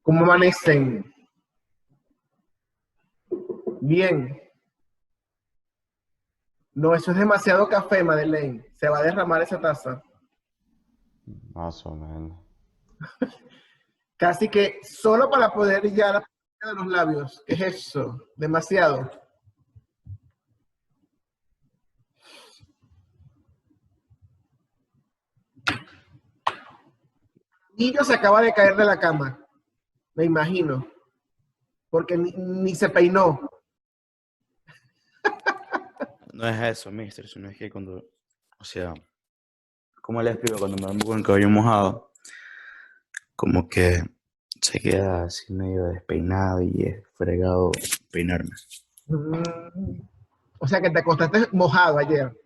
¿Cómo amanecen? Bien. No, eso es demasiado café, Madeleine. Se va a derramar esa taza. Más o menos. Casi que solo para poder ya la punta de los labios. ¿Qué es eso? Demasiado. Niño se acaba de caer de la cama. Me imagino. Porque ni se peinó. No es eso, mister, sino es que cuando, o sea, ¿cómo le explico? Cuando me duermo con el cabello mojado, como que se queda así medio despeinado y es fregado peinarme. Mm. O sea que te acostaste mojado ayer.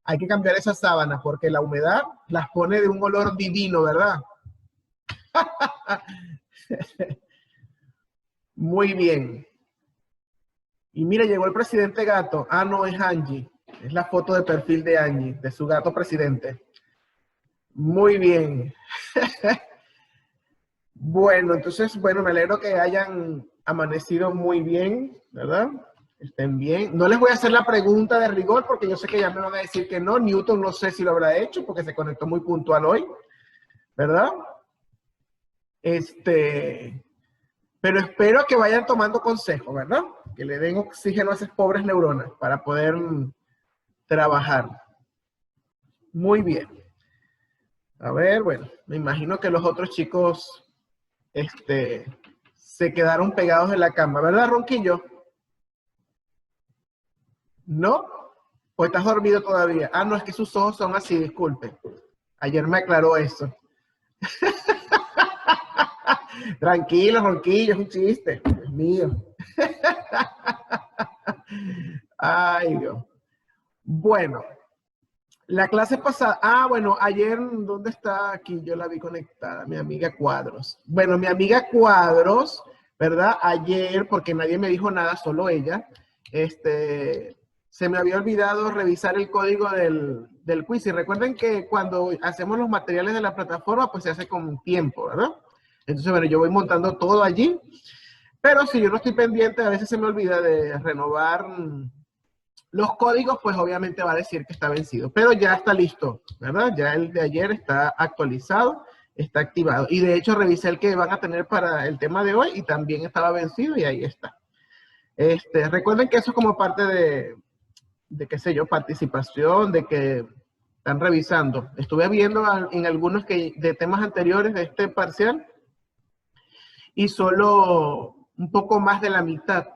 Hay que cambiar esas sábanas porque la humedad las pone de un olor divino, ¿verdad? Muy bien. Y mira, llegó el presidente gato. Ah, no, es Angie. Es la foto de perfil de Angie, de su gato presidente. Muy bien. Bueno, entonces, bueno, me alegro que hayan amanecido muy bien, ¿verdad? Estén bien. No les voy a hacer la pregunta de rigor porque yo sé que ya me van a decir que no. Newton no sé si lo habrá hecho porque se conectó muy puntual hoy, ¿verdad? Pero espero que vayan tomando consejo, ¿verdad? Que le den oxígeno a esas pobres neuronas para poder trabajar. Muy bien. A ver, bueno, me imagino que los otros chicos se quedaron pegados en la cama, ¿verdad, Ronquillo? ¿No? ¿O estás dormido todavía? Ah, no, es que sus ojos son así, disculpe. Ayer me aclaró eso. Tranquilo, Ronquillo, es un chiste. Es mío. Ay, Dios. Bueno, la clase pasada, bueno, ayer, ¿dónde está? Aquí yo la vi conectada, mi amiga Cuadros. Bueno, mi amiga Cuadros, ¿verdad? Ayer, porque nadie me dijo nada, solo ella, se me había olvidado revisar el código del quiz. Y recuerden que cuando hacemos los materiales de la plataforma, pues se hace con tiempo, ¿verdad? Entonces, bueno, yo voy montando todo allí, pero si yo no estoy pendiente, a veces se me olvida de renovar los códigos, pues obviamente va a decir que está vencido, pero ya está listo, ¿verdad? Ya el de ayer está actualizado, está activado. Y de hecho revisé el que van a tener para el tema de hoy y también estaba vencido y ahí está. Recuerden que eso es como parte de qué sé yo, participación, de que están revisando. Estuve viendo en algunos de temas anteriores de este parcial y solo un poco más de la mitad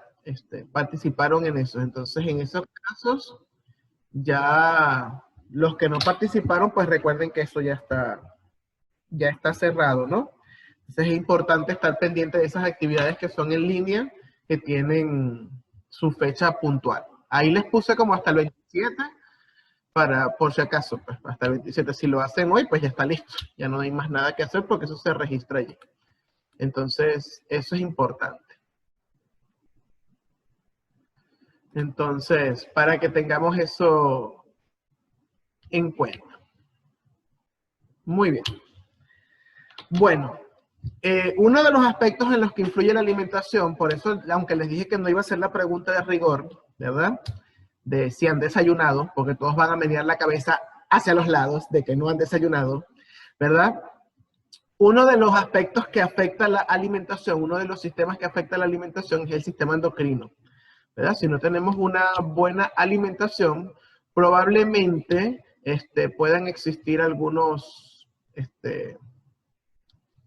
participaron en eso. Entonces, en esos casos, ya los que no participaron, pues recuerden que eso ya está cerrado, ¿no? Entonces es importante estar pendiente de esas actividades que son en línea, que tienen su fecha puntual. Ahí les puse como hasta el 27, por si acaso, pues hasta el 27. Si lo hacen hoy, pues ya está listo. Ya no hay más nada que hacer porque eso se registra allí. Entonces, eso es importante. Entonces, para que tengamos eso en cuenta. Muy bien. Bueno, uno de los aspectos en los que influye la alimentación, por eso, aunque les dije que no iba a ser la pregunta de rigor, ¿verdad? De si han desayunado, porque todos van a menear la cabeza hacia los lados de que no han desayunado, ¿verdad? Uno de los aspectos que afecta la alimentación, uno de los sistemas que afecta la alimentación es el sistema endocrino, ¿verdad? Si no tenemos una buena alimentación, probablemente puedan existir algunos,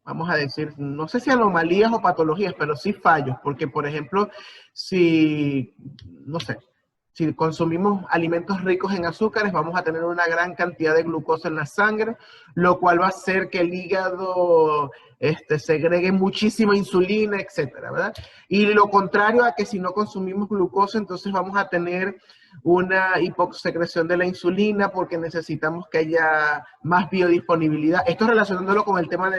vamos a decir, no sé si anomalías o patologías, pero sí fallos, porque por ejemplo, si, no sé, si consumimos alimentos ricos en azúcares, vamos a tener una gran cantidad de glucosa en la sangre, lo cual va a hacer que el hígado segregue muchísima insulina, etcétera, ¿verdad? Y lo contrario a que si no consumimos glucosa, entonces vamos a tener una hiposecreción de la insulina porque necesitamos que haya más biodisponibilidad. Esto relacionándolo con el tema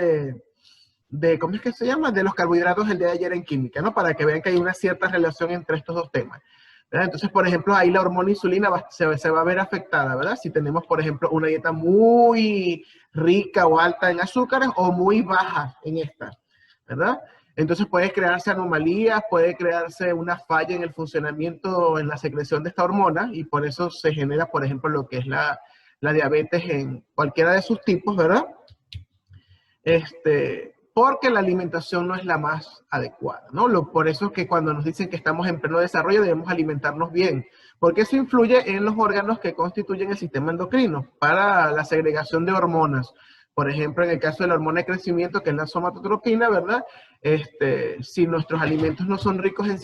¿cómo es que se llama? De los carbohidratos el día de ayer en química, ¿no? Para que vean que hay una cierta relación entre estos dos temas. ¿verdad? Entonces, por ejemplo, ahí la hormona insulina se va a ver afectada, ¿verdad? Si tenemos, por ejemplo, una dieta muy rica o alta en azúcares o muy baja en esta, ¿verdad? Entonces puede crearse anomalías, puede crearse una falla en el funcionamiento, en la secreción de esta hormona, y por eso se genera, por ejemplo, lo que es la diabetes en cualquiera de sus tipos, ¿verdad? Porque la alimentación no es la más adecuada, ¿no? Por eso es que cuando nos dicen que estamos en pleno desarrollo debemos alimentarnos bien, porque eso influye en los órganos que constituyen el sistema endocrino para la segregación de hormonas. Por ejemplo, en el caso de la hormona de crecimiento, que es la somatotropina, ¿verdad? Si nuestros alimentos no son ricos en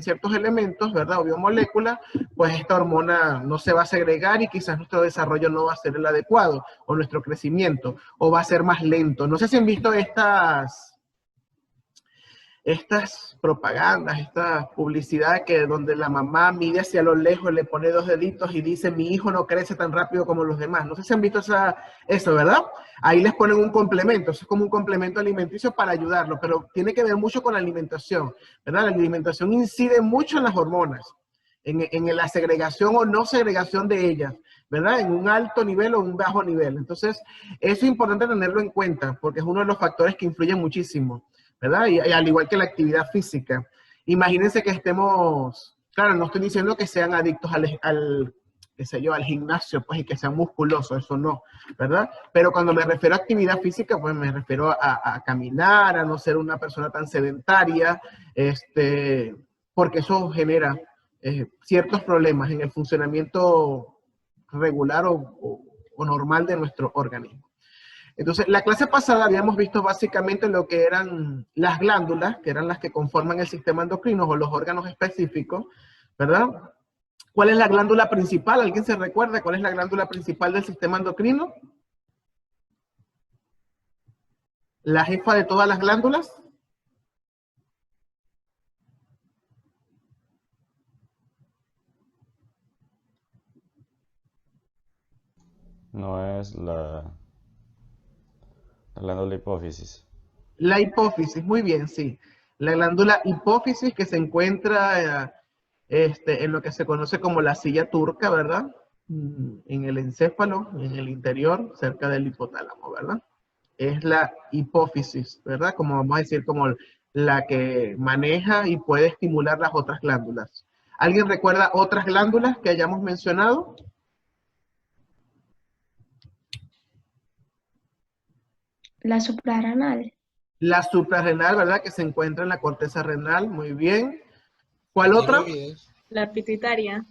ciertos elementos, ¿verdad? O biomoléculas, pues esta hormona no se va a segregar y quizás nuestro desarrollo no va a ser el adecuado, o nuestro crecimiento, o va a ser más lento. No sé si han visto estas propagandas, estas publicidades que donde la mamá mide hacia lo lejos, le pone 2 deditos y dice, mi hijo no crece tan rápido como los demás. No sé si han visto eso, ¿verdad? Ahí les ponen un complemento, eso es como un complemento alimenticio para ayudarlo, pero tiene que ver mucho con la alimentación, ¿verdad? La alimentación incide mucho en las hormonas, en la segregación o no segregación de ellas, ¿verdad? En un alto nivel o un bajo nivel. Entonces, eso es importante tenerlo en cuenta, porque es uno de los factores que influyen muchísimo, ¿verdad? Y al igual que la actividad física. Imagínense que estemos, claro, no estoy diciendo que sean adictos qué sé yo, al gimnasio, pues, y que sean musculosos, eso no, ¿verdad? Pero cuando me refiero a actividad física, pues me refiero a caminar, a no ser una persona tan sedentaria, porque eso genera ciertos problemas en el funcionamiento regular o normal de nuestro organismo. Entonces, la clase pasada habíamos visto básicamente lo que eran las glándulas, que eran las que conforman el sistema endocrino o los órganos específicos, ¿verdad? ¿Cuál es la glándula principal? ¿Alguien se recuerda cuál es la glándula principal del sistema endocrino? ¿La jefa de todas las glándulas? No es la glándula hipófisis. La hipófisis, muy bien, sí. La glándula hipófisis que se encuentra en lo que se conoce como la silla turca, ¿verdad? En el encéfalo, en el interior, cerca del hipotálamo, ¿verdad? Es la hipófisis, ¿verdad? Como vamos a decir, como la que maneja y puede estimular las otras glándulas. ¿Alguien recuerda otras glándulas que hayamos mencionado? La suprarrenal. La suprarrenal, ¿verdad? Que se encuentra en la corteza renal, muy bien. ¿Cuál otra? Tiroides. La pituitaria.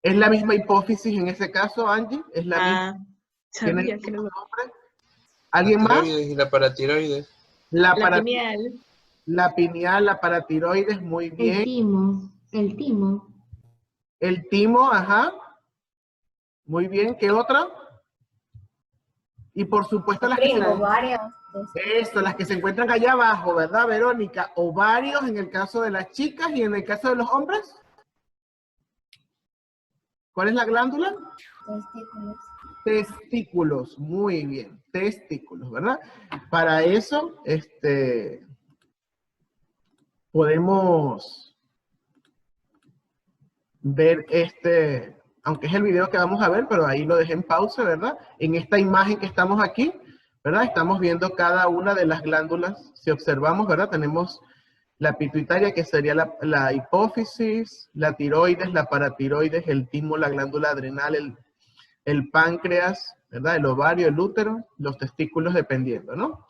Es la misma hipófisis en ese caso, Angie. Es la misma. Tiene Sabía el que mismo no. nombre. La ¿Alguien más? tiroides y la paratiroides. La, La para- pineal. la pineal, la paratiroides, muy El bien. timo. El timo. El timo, ajá. Muy bien. ¿Qué otra? Y por supuesto las que Ovarios. esto, las que se encuentran allá abajo, ¿verdad, Verónica? Ovarios en el caso de las chicas y en el caso de los hombres. ¿Cuál es la glándula? Testículos. Testículos, muy bien, testículos, ¿verdad? Para eso, podemos ver aunque es el video que vamos a ver, pero ahí lo dejé en pausa, ¿verdad? En esta imagen que estamos aquí, ¿verdad? Estamos viendo cada una de las glándulas. Si observamos, ¿verdad? Tenemos la pituitaria, que sería la hipófisis, la tiroides, la paratiroides, el timo, la glándula adrenal, el páncreas, ¿verdad? El ovario, el útero, los testículos, dependiendo, ¿no?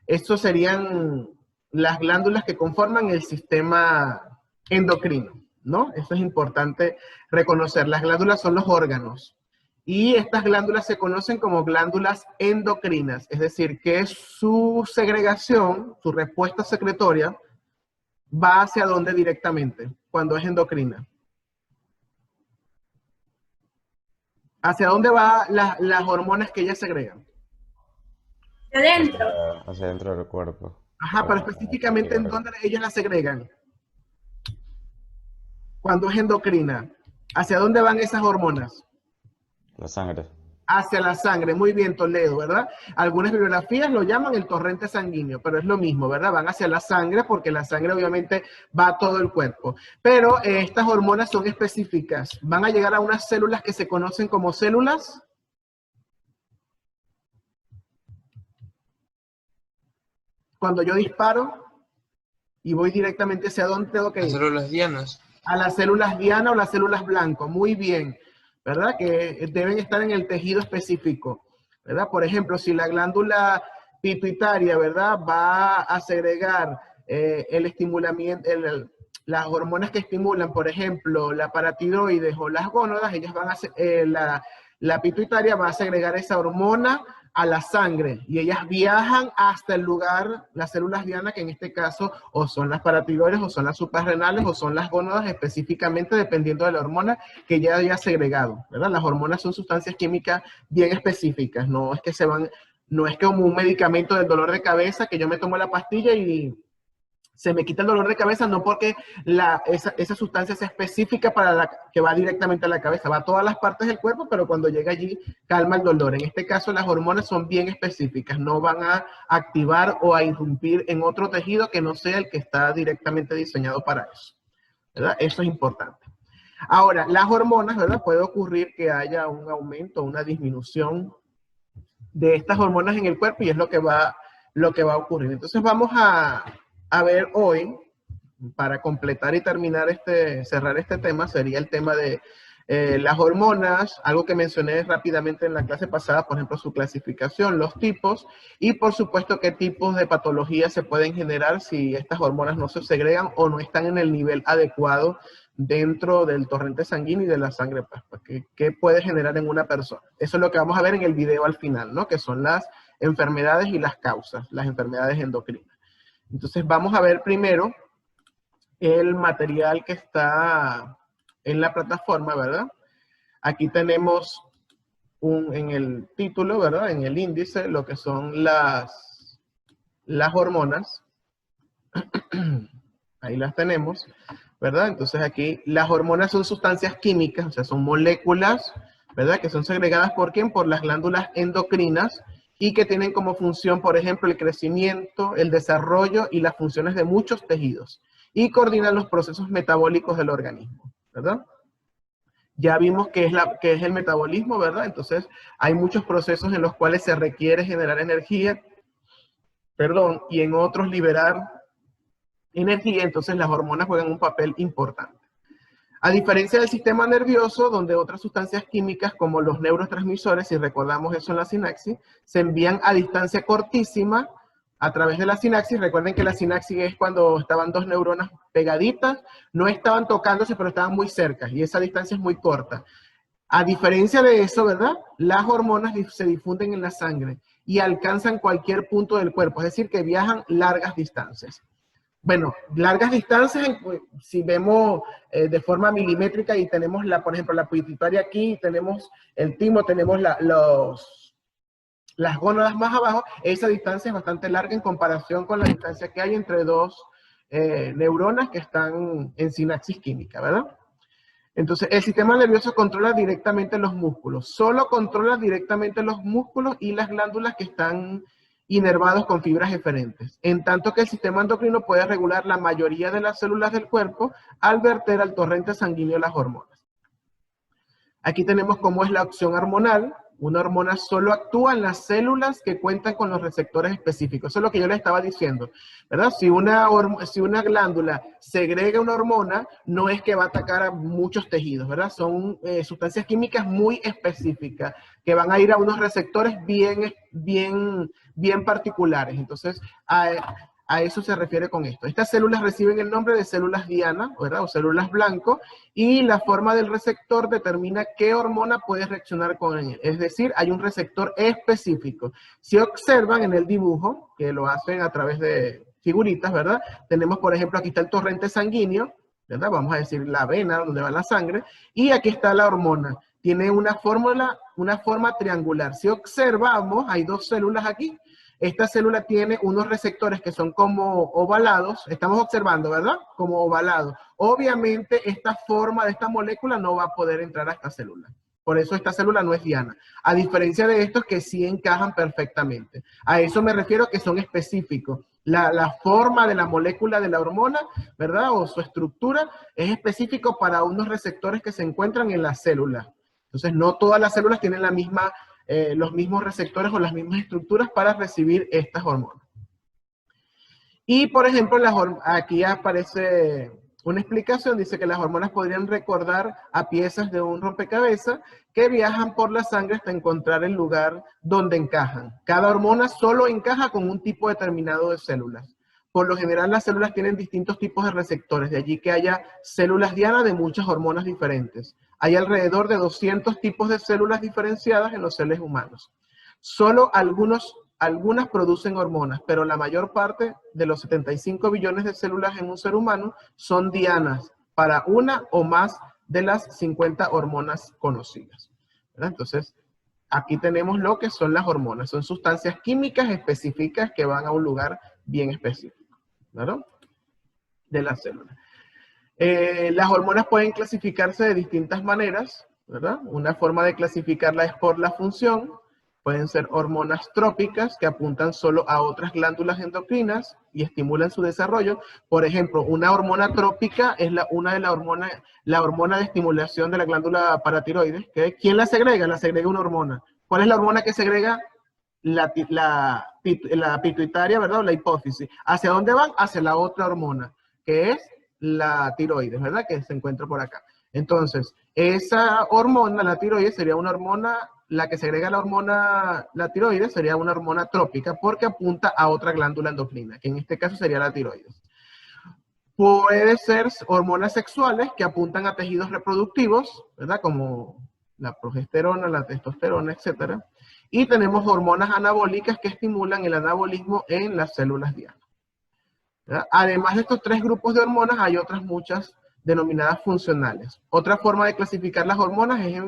Estos serían las glándulas que conforman el sistema endocrino, ¿no? Eso es importante reconocer. Las glándulas son los órganos. Y estas glándulas se conocen como glándulas endocrinas, es decir, que su segregación, su respuesta secretoria, va hacia dónde directamente, cuando es endocrina. ¿Hacia dónde van las hormonas que ellas segregan? Adentro. Hacia dentro del cuerpo. Ajá, pero específicamente en dónde ellas las segregan. Cuando es endocrina, ¿hacia dónde van esas hormonas? La sangre. Hacia la sangre, muy bien, Toledo, ¿verdad? Algunas bibliografías lo llaman el torrente sanguíneo, pero es lo mismo, ¿verdad? Van hacia la sangre porque la sangre obviamente va a todo el cuerpo. Pero estas hormonas son específicas. Van a llegar a unas células que se conocen como células. Cuando yo disparo y voy directamente hacia dónde tengo que ir. Las células dianas. A las células diana o las células blanco, muy bien, ¿verdad? Que deben estar en el tejido específico, ¿verdad? Por ejemplo, si la glándula pituitaria, ¿verdad? Va a segregar el estimulamiento, las hormonas que estimulan, por ejemplo, la paratiroides o las gónadas, ellas van a, la pituitaria va a segregar esa hormona a la sangre y ellas viajan hasta el lugar, las células diana, que en este caso o son las paratiroides o son las suprarrenales o son las gónadas específicamente dependiendo de la hormona que ya haya segregado, ¿verdad? Las hormonas son sustancias químicas bien específicas, no es que se van, no es como un medicamento del dolor de cabeza que yo me tomo la pastilla y se me quita el dolor de cabeza, no porque esa sustancia sea específica para la que va directamente a la cabeza, va a todas las partes del cuerpo, pero cuando llega allí calma el dolor. En este caso las hormonas son bien específicas, no van a activar o a irrumpir en otro tejido que no sea el que está directamente diseñado para eso, ¿verdad? Eso es importante. Ahora, las hormonas, ¿verdad? Puede ocurrir que haya un aumento, una disminución de estas hormonas en el cuerpo y es lo que va a ocurrir. Entonces vamos a ver hoy, para completar y terminar cerrar este tema, sería el tema de las hormonas, algo que mencioné rápidamente en la clase pasada, por ejemplo, su clasificación, los tipos, y por supuesto qué tipos de patologías se pueden generar si estas hormonas no se segregan o no están en el nivel adecuado dentro del torrente sanguíneo y de la sangre, pues, ¿qué puede generar en una persona? Eso es lo que vamos a ver en el video al final, ¿no? Que son las enfermedades y las causas, las enfermedades endocrinas. Entonces vamos a ver primero el material que está en la plataforma, ¿verdad? Aquí tenemos en el título, ¿verdad? En el índice, lo que son las hormonas. Ahí las tenemos, ¿verdad? Entonces aquí las hormonas son sustancias químicas, o sea, son moléculas, ¿verdad? Que son segregadas ¿por quién? Por las glándulas endocrinas y que tienen como función, por ejemplo, el crecimiento, el desarrollo y las funciones de muchos tejidos y coordinan los procesos metabólicos del organismo, ¿verdad? Ya vimos qué es el metabolismo, ¿verdad? Entonces, hay muchos procesos en los cuales se requiere generar energía, y en otros liberar energía, entonces las hormonas juegan un papel importante. A diferencia del sistema nervioso, donde otras sustancias químicas como los neurotransmisores, si recordamos eso en la sinapsis, se envían a distancia cortísima a través de la sinapsis. Recuerden que la sinapsis es cuando estaban dos neuronas pegaditas, no estaban tocándose, pero estaban muy cerca, y esa distancia es muy corta. A diferencia de eso, ¿verdad? Las hormonas se difunden en la sangre y alcanzan cualquier punto del cuerpo, es decir, que viajan largas distancias. Bueno, largas distancias, si vemos de forma milimétrica y tenemos, por ejemplo, la pituitaria aquí, tenemos el timo, tenemos las gónadas más abajo, esa distancia es bastante larga en comparación con la distancia que hay entre dos neuronas que están en sinapsis química, ¿verdad? Entonces, el sistema nervioso controla directamente los músculos, solo controla directamente los músculos y las glándulas que están inervados con fibras eferentes, en tanto que el sistema endocrino puede regular la mayoría de las células del cuerpo al verter al torrente sanguíneo las hormonas. Aquí tenemos cómo es la acción hormonal. Una hormona solo actúa en las células que cuentan con los receptores específicos. Eso es lo que yo le estaba diciendo, ¿verdad? Si una glándula segrega una hormona, no es que va a atacar a muchos tejidos, ¿verdad? Son sustancias químicas muy específicas que van a ir a unos receptores bien particulares. Entonces, a eso se refiere con esto. Estas células reciben el nombre de células diana, ¿verdad? O células blanco, y la forma del receptor determina qué hormona puede reaccionar con él. Es decir, hay un receptor específico. Si observan en el dibujo, que lo hacen a través de figuritas, ¿verdad? Tenemos, por ejemplo, aquí está el torrente sanguíneo, ¿verdad? Vamos a decir la vena, donde va la sangre, y aquí está la hormona. Tiene una forma triangular. Si observamos, hay dos células aquí. Esta célula tiene unos receptores que son como ovalados, estamos observando, ¿verdad? Como ovalados. Obviamente, esta forma de esta molécula no va a poder entrar a esta célula. Por eso esta célula no es diana. A diferencia de estos que sí encajan perfectamente. A eso me refiero que son específicos. La forma de la molécula de la hormona, ¿verdad? O su estructura es específico para unos receptores que se encuentran en la célula. Entonces, no todas las células tienen la misma, los mismos receptores o las mismas estructuras para recibir estas hormonas. Y, por ejemplo, aquí aparece una explicación, dice que las hormonas podrían recordar a piezas de un rompecabezas que viajan por la sangre hasta encontrar el lugar donde encajan. Cada hormona solo encaja con un tipo determinado de células. Por lo general, las células tienen distintos tipos de receptores, de allí que haya células diana de muchas hormonas diferentes. Hay alrededor de 200 tipos de células diferenciadas en los seres humanos. Solo algunas producen hormonas, pero la mayor parte de los 75 billones de células en un ser humano son dianas para una o más de las 50 hormonas conocidas, ¿verdad? Entonces, aquí tenemos lo que son las hormonas. Son sustancias químicas específicas que van a un lugar bien específico, ¿verdad? De la célula. Las hormonas pueden clasificarse de distintas maneras, ¿verdad? Una forma de clasificarla es por la función. Pueden ser hormonas trópicas que apuntan solo a otras glándulas endocrinas y estimulan su desarrollo. Por ejemplo, una hormona trópica es la hormona de estimulación de la glándula paratiroides. ¿Quién la segrega? La segrega una hormona. ¿Cuál es la hormona que segrega? La pituitaria, ¿verdad? La hipófisis. ¿Hacia dónde van? Hacia la otra hormona, que es la tiroides, ¿verdad? Que se encuentra por acá. Entonces, esa hormona, la tiroides, sería una hormona, la que segrega la tiroides sería una hormona trópica porque apunta a otra glándula endocrina, que en este caso sería la tiroides. Puede ser hormonas sexuales que apuntan a tejidos reproductivos, ¿verdad? Como la progesterona, la testosterona, etcétera. Y tenemos hormonas anabólicas que estimulan el anabolismo en las células diana. ¿Verdad? Además de estos tres grupos de hormonas, hay otras muchas denominadas funcionales. Otra forma de clasificar las hormonas es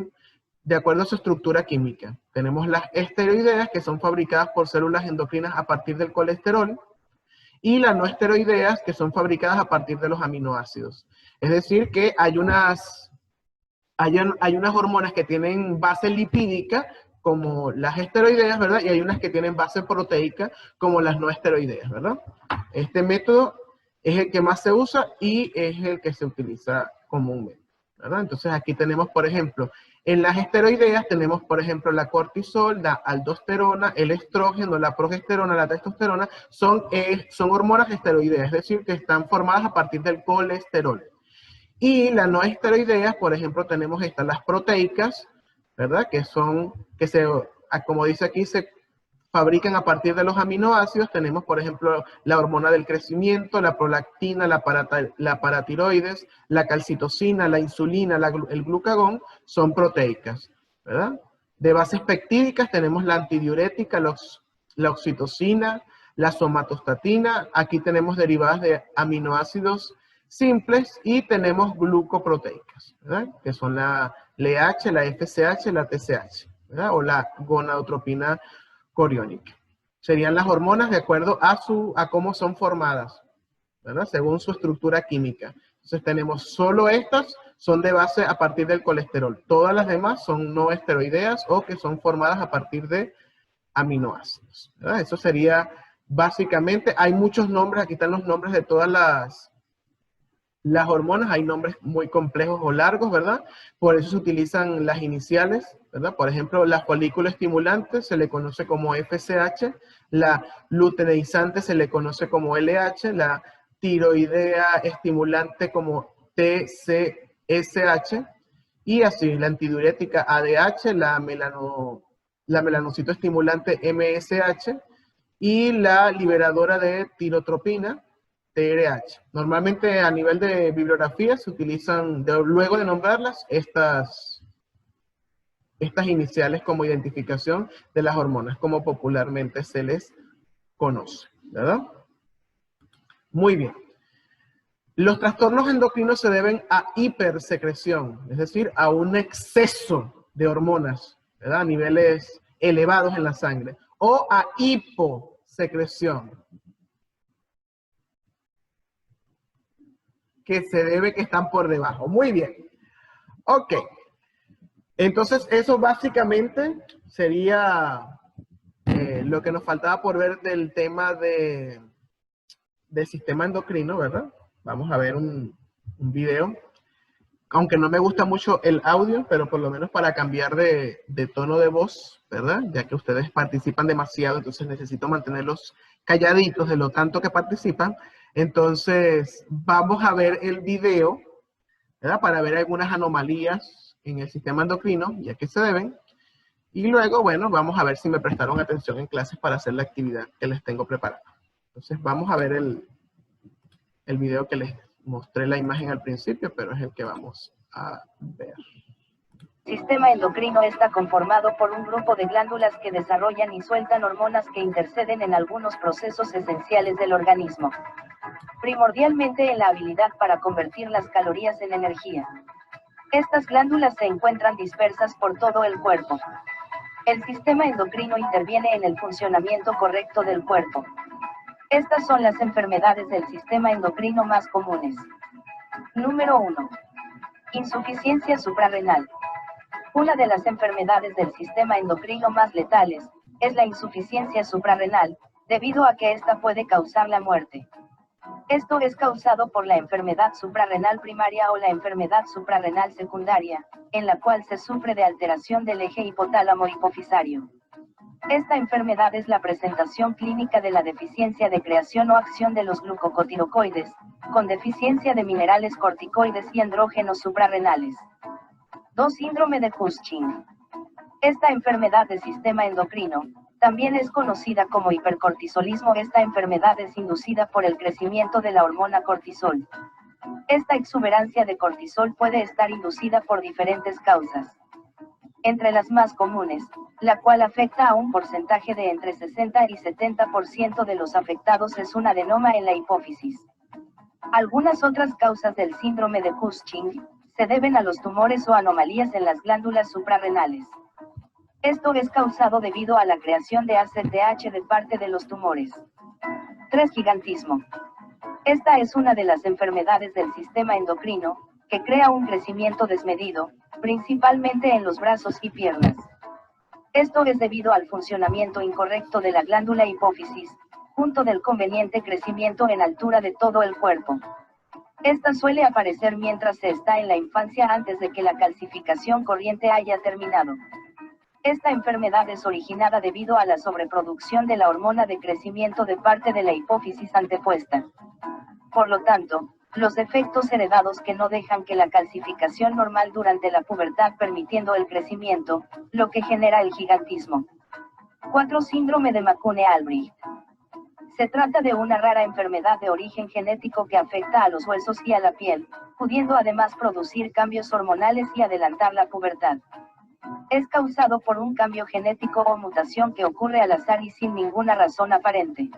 de acuerdo a su estructura química. Tenemos las esteroideas, que son fabricadas por células endocrinas a partir del colesterol, y las no esteroideas, que son fabricadas a partir de los aminoácidos. Es decir, que hay unas hormonas que tienen base lipídica, como las esteroideas, ¿verdad? Y hay unas que tienen base proteica, como las no esteroideas, ¿verdad? Este método es el que más se usa y es el que se utiliza comúnmente, ¿verdad? Entonces aquí tenemos, por ejemplo, en las esteroideas tenemos, por ejemplo, la cortisol, la aldosterona, el estrógeno, la progesterona, la testosterona, son hormonas esteroideas, es decir, que están formadas a partir del colesterol. Y las no esteroideas, por ejemplo, tenemos las proteicas, ¿verdad? Como dice aquí, se fabrican a partir de los aminoácidos. Tenemos, por ejemplo, la hormona del crecimiento, la prolactina, la paratiroides, la calcitocina, la insulina, el glucagón, son proteicas, ¿verdad? De bases peptídicas tenemos la antidiurética, la oxitocina, la somatostatina. Aquí tenemos derivadas de aminoácidos simples y tenemos glucoproteicas, ¿verdad? Que son la LH, la FSH, la TSH, ¿verdad? O la gonadotropina coriónica. Serían las hormonas de acuerdo a cómo son formadas, ¿verdad? Según su estructura química. Entonces tenemos solo estas, son de base a partir del colesterol. Todas las demás son no esteroideas o que son formadas a partir de aminoácidos, ¿verdad? Eso sería básicamente, hay muchos nombres, aquí están los nombres de todas las hormonas, hay nombres muy complejos o largos, ¿verdad? Por eso se utilizan las iniciales, ¿verdad? Por ejemplo, la folículo estimulante se le conoce como FSH, la luteinizante se le conoce como LH, la tiroidea estimulante como TCSH, y así la antidiurética ADH, la melanocito estimulante MSH, y la liberadora de tirotropina, TRH. Normalmente a nivel de bibliografía se utilizan, luego de nombrarlas, estas iniciales como identificación de las hormonas, como popularmente se les conoce, ¿verdad? Muy bien. Los trastornos endocrinos se deben a hipersecreción, es decir, a un exceso de hormonas, ¿verdad? A niveles elevados en la sangre, o a hiposecreción, que se debe que están por debajo. Muy bien. Ok. Entonces, eso básicamente sería lo que nos faltaba por ver del tema del sistema endocrino, ¿verdad? Vamos a ver un video. Aunque no me gusta mucho el audio, pero por lo menos para cambiar de tono de voz, ¿verdad? Ya que ustedes participan demasiado, entonces necesito mantenerlos calladitos de lo tanto que participan. Entonces, vamos a ver el video, ¿verdad? Para ver algunas anomalías en el sistema endocrino y a qué se deben. Y luego, bueno, vamos a ver si me prestaron atención en clases para hacer la actividad que les tengo preparada. Entonces, vamos a ver el video que les mostré la imagen al principio, pero es el que vamos a ver. El sistema endocrino está conformado por un grupo de glándulas que desarrollan y sueltan hormonas que interceden en algunos procesos esenciales del organismo, primordialmente en la habilidad para convertir las calorías en energía. Estas glándulas se encuentran dispersas por todo el cuerpo. El sistema endocrino interviene en el funcionamiento correcto del cuerpo. Estas son las enfermedades del sistema endocrino más comunes. Número 1. Insuficiencia suprarrenal. Una de las enfermedades del sistema endocrino más letales es la insuficiencia suprarrenal, debido a que esta puede causar la muerte. Esto es causado por la enfermedad suprarrenal primaria o la enfermedad suprarrenal secundaria, en la cual se sufre de alteración del eje hipotálamo-hipofisario. Esta enfermedad es la presentación clínica de la deficiencia de creación o acción de los glucocorticoides, con deficiencia de minerales corticoides y andrógenos suprarrenales. 2. Síndrome de Cushing. Esta enfermedad del sistema endocrino también es conocida como hipercortisolismo. Esta enfermedad es inducida por el crecimiento de la hormona cortisol. Esta exuberancia de cortisol puede estar inducida por diferentes causas. Entre las más comunes, la cual afecta a un porcentaje de entre 60 y 70% de los afectados, es un adenoma en la hipófisis. Algunas otras causas del síndrome de Cushing se deben a los tumores o anomalías en las glándulas suprarrenales. Esto es causado debido a la creación de ACTH de parte de los tumores. 3. Gigantismo. Esta es una de las enfermedades del sistema endocrino, que crea un crecimiento desmedido, principalmente en los brazos y piernas. Esto es debido al funcionamiento incorrecto de la glándula hipófisis, junto del conveniente crecimiento en altura de todo el cuerpo. Esta suele aparecer mientras se está en la infancia, antes de que la calcificación corriente haya terminado. Esta enfermedad es originada debido a la sobreproducción de la hormona de crecimiento de parte de la hipófisis antepuesta. Por lo tanto, los defectos heredados que no dejan que la calcificación normal durante la pubertad, permitiendo el crecimiento, lo que genera el gigantismo. 4. Síndrome de McCune-Albright. Se trata de una rara enfermedad de origen genético que afecta a los huesos y a la piel, pudiendo además producir cambios hormonales y adelantar la pubertad. Es causado por un cambio genético o mutación que ocurre al azar y sin ninguna razón aparente.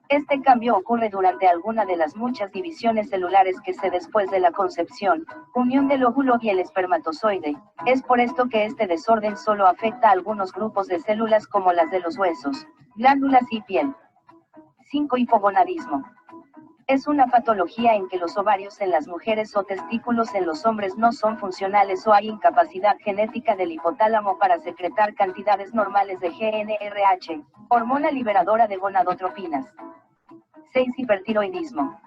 Este cambio ocurre durante alguna de las muchas divisiones celulares que se después de la concepción, unión del óvulo y el espermatozoide. Es por esto que este desorden solo afecta a algunos grupos de células como las de los huesos, glándulas y piel. 5. Hipogonadismo. Es una patología en que los ovarios en las mujeres o testículos en los hombres no son funcionales o hay incapacidad genética del hipotálamo para secretar cantidades normales de GnRH, hormona liberadora de gonadotropinas. 6. Hipertiroidismo.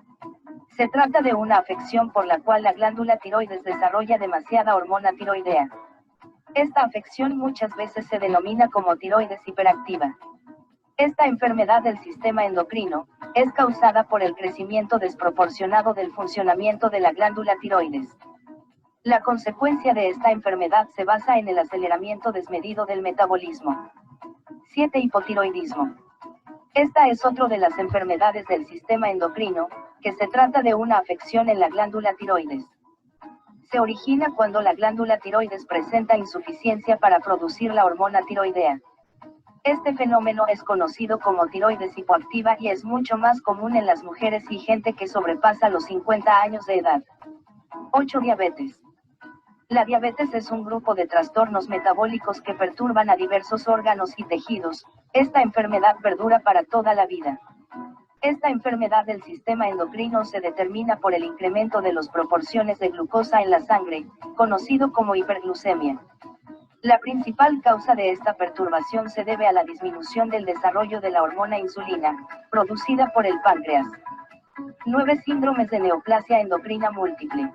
Se trata de una afección por la cual la glándula tiroides desarrolla demasiada hormona tiroidea. Esta afección muchas veces se denomina como tiroides hiperactiva. Esta enfermedad del sistema endocrino es causada por el crecimiento desproporcionado del funcionamiento de la glándula tiroides. La consecuencia de esta enfermedad se basa en el aceleramiento desmedido del metabolismo. 7. Hipotiroidismo. Esta es otra de las enfermedades del sistema endocrino, que se trata de una afección en la glándula tiroides. Se origina cuando la glándula tiroides presenta insuficiencia para producir la hormona tiroidea. Este fenómeno es conocido como tiroides hipoactiva y es mucho más común en las mujeres y gente que sobrepasa los 50 años de edad. 8. Diabetes. La diabetes es un grupo de trastornos metabólicos que perturban a diversos órganos y tejidos. Esta enfermedad perdura para toda la vida. Esta enfermedad del sistema endocrino se determina por el incremento de las proporciones de glucosa en la sangre, conocido como hiperglucemia. La principal causa de esta perturbación se debe a la disminución del desarrollo de la hormona insulina, producida por el páncreas. 9. Síndromes de neoplasia endocrina múltiple.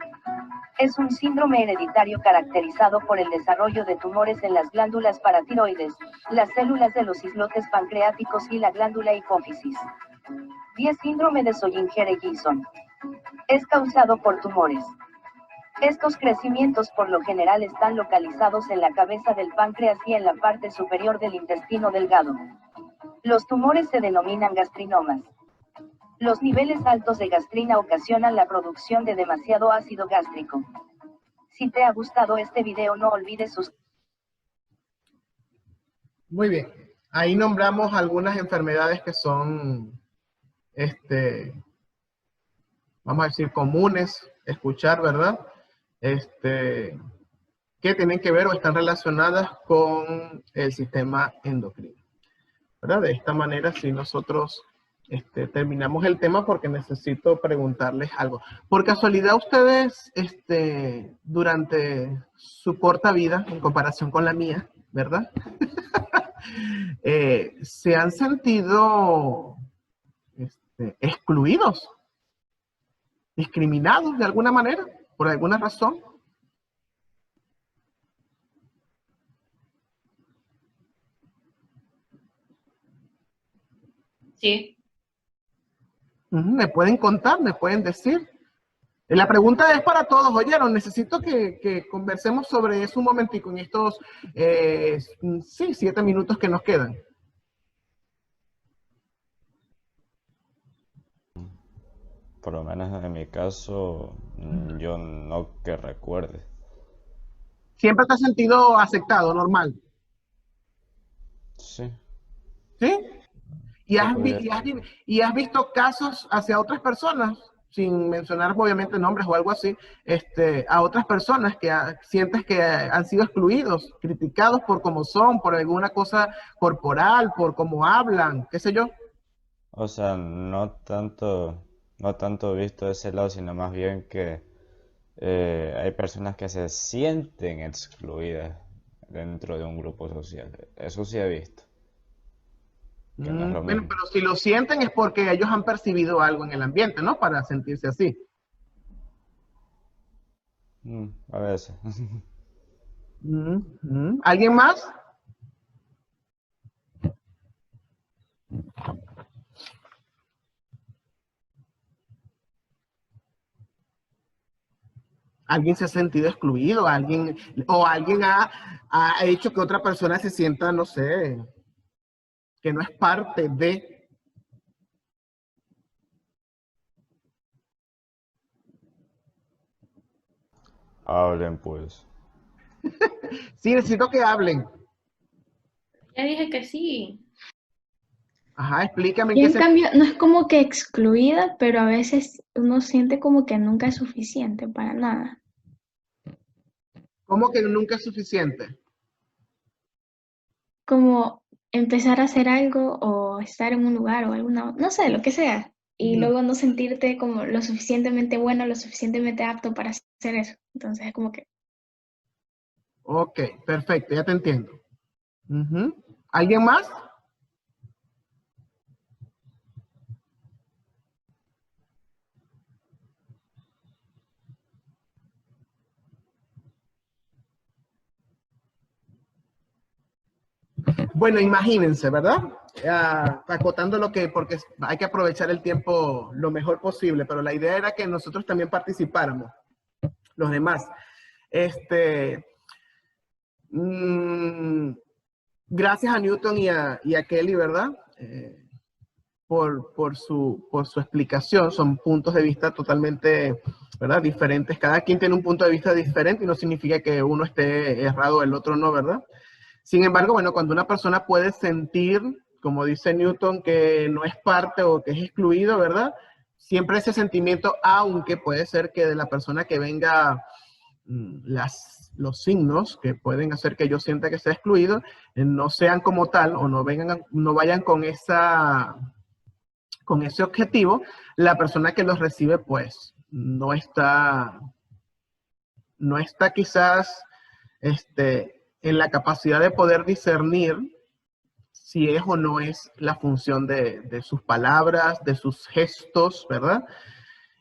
Es un síndrome hereditario caracterizado por el desarrollo de tumores en las glándulas paratiroides, las células de los islotes pancreáticos y la glándula hipófisis. 10. Síndrome de Zollinger-Ellison. Es causado por tumores. Estos crecimientos por lo general están localizados en la cabeza del páncreas y en la parte superior del intestino delgado. Los tumores se denominan gastrinomas. Los niveles altos de gastrina ocasionan la producción de demasiado ácido gástrico. Si te ha gustado este video, no olvides suscribirte. Muy bien. Ahí nombramos algunas enfermedades que son, vamos a decir, comunes, escuchar, ¿verdad? Que tienen que ver o están relacionadas con el sistema endocrino, ¿verdad? De esta manera, si nosotros terminamos el tema, porque necesito preguntarles algo. Por casualidad, ustedes, durante su corta vida, en comparación con la mía, ¿verdad? ¿Se han sentido excluidos, discriminados de alguna manera, por alguna razón? Sí. ¿Me pueden contar? ¿Me pueden decir? La pregunta es para todos, oyeron, necesito que conversemos sobre eso un momentico en estos, 7 minutos que nos quedan. Por lo menos en mi caso, yo no que recuerde. ¿Siempre te has sentido aceptado, normal? Sí. ¿Sí? ¿Y has, se vi- podría decir. y has visto casos hacia otras personas, sin mencionar obviamente nombres o algo así, a otras personas que sientes que han sido excluidos, criticados por cómo son, por alguna cosa corporal, por cómo hablan, qué sé yo? O sea, no tanto visto de ese lado, sino más bien que hay personas que se sienten excluidas dentro de un grupo social. Eso sí he visto, que no es lo Bueno, mismo. pero si lo sienten es porque ellos han percibido algo en el ambiente, ¿no? Para sentirse así. A veces. ¿Alguien más? ¿Alguien se ha sentido excluido? ¿Alguien ha hecho que otra persona se sienta, no sé, que no es parte de? Hablen pues. Sí, necesito que hablen. Ya dije que sí. Ajá, explícame en Yo qué en se... cambio no es como que excluida, pero a veces uno siente como que nunca es suficiente para nada. ¿Cómo que nunca es suficiente? Como empezar a hacer algo o estar en un lugar o alguna, no sé, lo que sea. Y Ujú. luego no sentirte como lo suficientemente bueno, lo suficientemente apto para hacer eso. Entonces es como que Ok, perfecto, ya te entiendo. Ujú. ¿Alguien más? Bueno, imagínense, ¿verdad? Acotando porque hay que aprovechar el tiempo lo mejor posible, pero la idea era que nosotros también participáramos, los demás. Mm, Gracias a Newton y a Kelly, ¿verdad? Por su explicación. Son puntos de vista totalmente, ¿verdad? Diferentes. Cada quien tiene un punto de vista diferente y no significa que uno esté errado o el otro no, ¿verdad? Sin embargo, bueno, cuando una persona puede sentir, como dice Newton, que no es parte o que es excluido, ¿verdad? Siempre ese sentimiento, aunque puede ser que de la persona que venga los signos que pueden hacer que yo sienta que sea excluido, no sean como tal o no vayan con ese objetivo, la persona que los recibe pues no está quizás en la capacidad de poder discernir si es o no es la función de sus palabras, de sus gestos, ¿verdad?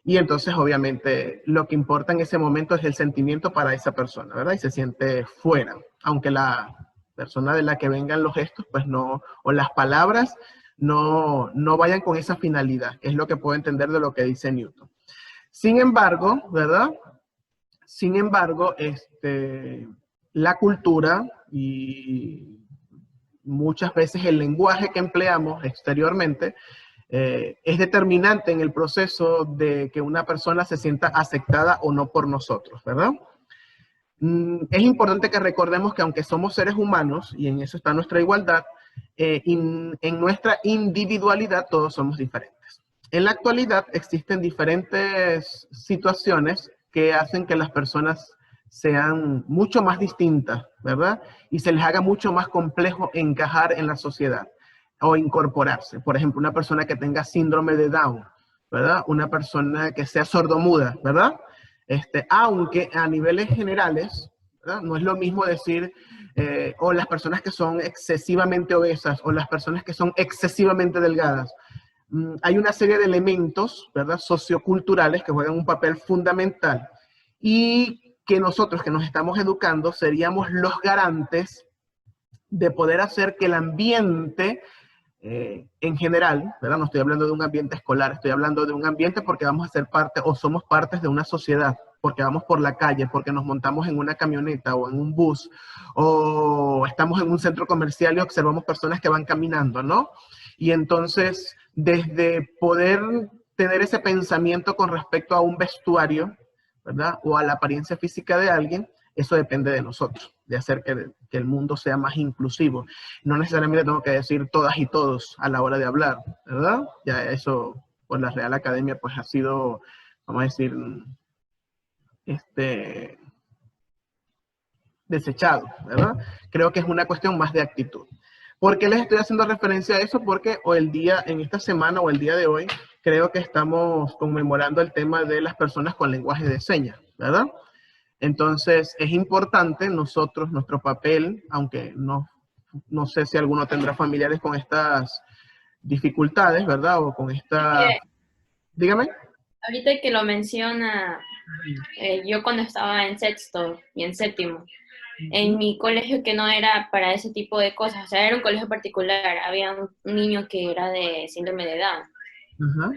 Y entonces, obviamente, lo que importa en ese momento es el sentimiento para esa persona, ¿verdad? Y se siente fuera, aunque la persona de la que vengan los gestos, pues no, o las palabras, no vayan con esa finalidad, que es lo que puedo entender de lo que dice Newton. Sin embargo, ¿verdad? Sin embargo, la cultura y muchas veces el lenguaje que empleamos exteriormente es determinante en el proceso de que una persona se sienta aceptada o no por nosotros, ¿verdad? Es importante que recordemos que aunque somos seres humanos, y en eso está nuestra igualdad, en nuestra individualidad todos somos diferentes. En la actualidad existen diferentes situaciones que hacen que las personas sean mucho más distintas, ¿verdad? Y se les haga mucho más complejo encajar en la sociedad o incorporarse. Por ejemplo, una persona que tenga síndrome de Down, ¿verdad? Una persona que sea sordomuda, ¿verdad? Aunque a niveles generales, ¿verdad? No es lo mismo decir, o las personas que son excesivamente obesas, o las personas que son excesivamente delgadas. Hay una serie de elementos, ¿verdad? Socioculturales que juegan un papel fundamental y que nosotros que nos estamos educando seríamos los garantes de poder hacer que el ambiente en general, ¿verdad? No estoy hablando de un ambiente escolar, estoy hablando de un ambiente porque vamos a ser parte o somos partes de una sociedad, porque vamos por la calle, porque nos montamos en una camioneta o en un bus, o estamos en un centro comercial y observamos personas que van caminando, ¿no? Y entonces, desde poder tener ese pensamiento con respecto a un vestuario, ¿verdad? O a la apariencia física de alguien, eso depende de nosotros, de hacer que el mundo sea más inclusivo. No necesariamente tengo que decir todas y todos a la hora de hablar, ¿verdad? Ya eso, por la Real Academia, pues ha sido, vamos a decir, desechado, ¿verdad? Creo que es una cuestión más de actitud. ¿Por qué les estoy haciendo referencia a eso? Porque en esta semana o el día de hoy, creo que estamos conmemorando el tema de las personas con lenguaje de señas, ¿verdad? Entonces, es importante nuestro papel, aunque no sé si alguno tendrá familiares con estas dificultades, ¿verdad? O con esta... Dígame. Ahorita que lo menciona, yo cuando estaba en sexto y en séptimo, en mi colegio que no era para ese tipo de cosas, o sea, era un colegio particular, había un niño que era de síndrome de Down. Uh-huh.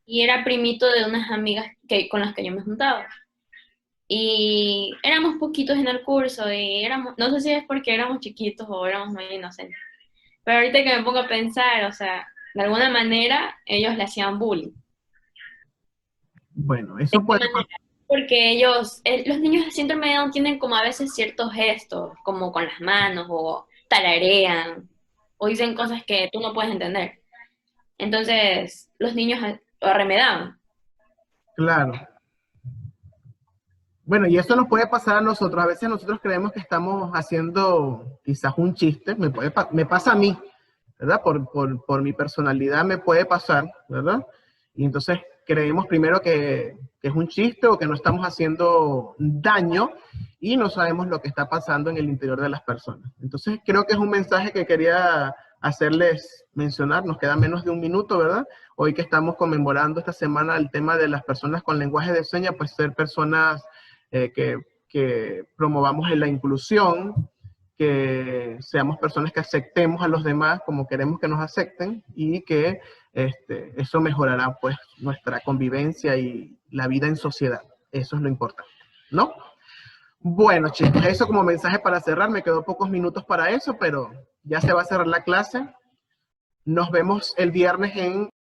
Y era primito de unas amigas con las que yo me juntaba. Y éramos poquitos en el curso y no sé si es porque éramos chiquitos o éramos muy inocentes, pero ahorita que me pongo a pensar, o sea, de alguna manera ellos le hacían bullying. Bueno, eso puede... Porque los niños de síndrome de Down tienen como a veces ciertos gestos, como con las manos, o tararean, o dicen cosas que tú no puedes entender. Entonces, los niños lo arremedaban. Claro. Bueno, y eso nos puede pasar a nosotros. A veces nosotros creemos que estamos haciendo quizás un chiste. Me pasa a mí, ¿verdad? Por mi personalidad me puede pasar, ¿verdad? Y entonces creemos primero que es un chiste o que no estamos haciendo daño y no sabemos lo que está pasando en el interior de las personas. Entonces creo que es un mensaje que quería hacerles mencionar. Nos queda menos de un minuto, ¿verdad? Hoy que estamos conmemorando esta semana el tema de las personas con lenguaje de señas, pues ser personas que promovamos en la inclusión, que seamos personas que aceptemos a los demás como queremos que nos acepten y que eso mejorará pues nuestra convivencia y la vida en sociedad. Eso es lo importante, ¿no? Bueno, chicos, eso como mensaje para cerrar. Me quedó pocos minutos para eso, pero ya se va a cerrar la clase. Nos vemos el viernes en